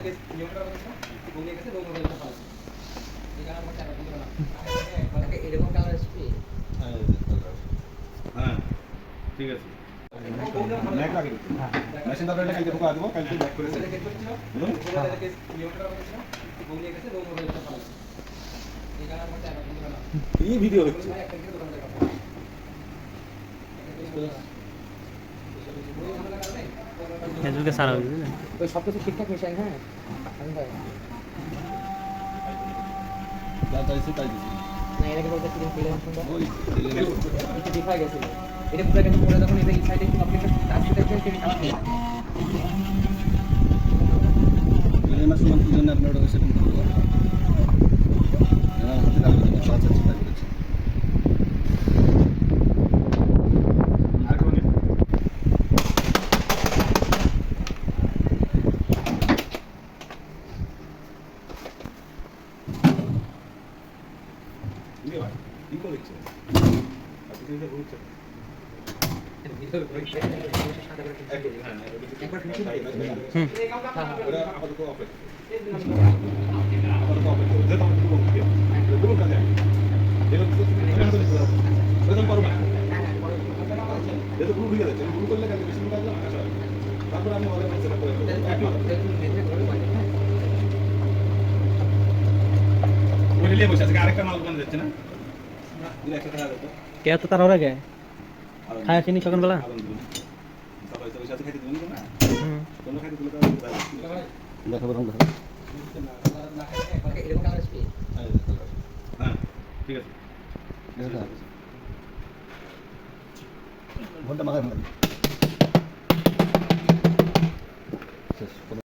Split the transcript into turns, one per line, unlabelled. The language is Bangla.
হ্যাঁ ঠিক আছে ব্যাক লাগে মেশিন দরকার কালকে ঢোকা দেবো কালকে ব্যাক করে এই ভিডিও হচ্ছে
ফেসবুকে সারা হয়েছে
ওই সব কিছু ঠিকঠাক মিশাই। হ্যাঁ আমি ভাই
যা চাইছে তাই দিছি
না এটাকে বলতে কি ফিলেশনটা
ওই
একটু ডিফাই গেছিল। এটা পুরো কিন্তু পরে যখন এটা এই সাইডে একটু আপনি টাচ করতে চাই সেটা কাজ করে।
এই মাস মান কি জন্য আপলোড হয়েছে কিন্তু হ্যাঁ হাতে কাজ করে পাঁচ আছে তাই করেছে আর কোন ইয়ে ভাই কি করছে আপনি কি করছে
একবার ফিনিশিং
হ্যাঁ
হ্যাঁ
ওরা আপাতত অফ আছে আপাতত অফ আছে যেটা আমরা করব কি বলুন কাজে এগুলো প্রথম করব না যেটা পুরো হয়ে যাচ্ছে পুরো করলে কাজে বেশি কাজ না আসলে তারপর আমি অনেক সেট করে ওই নিয়ে বসে আছে আরেকটা মাল দোকানে যাচ্ছে না দিলে 100 টাকা দিত
কে তো তার ওরা গে খায় চিনি সকালবেলা
সবাই সবাই সাথে খাইতে দিবেন না তোমরা খাইতে দিলে
দেখো বরং দেখো
এরকম কালার আসবে।
হ্যাঁ ঠিক আছে ঘন্টা মাথায়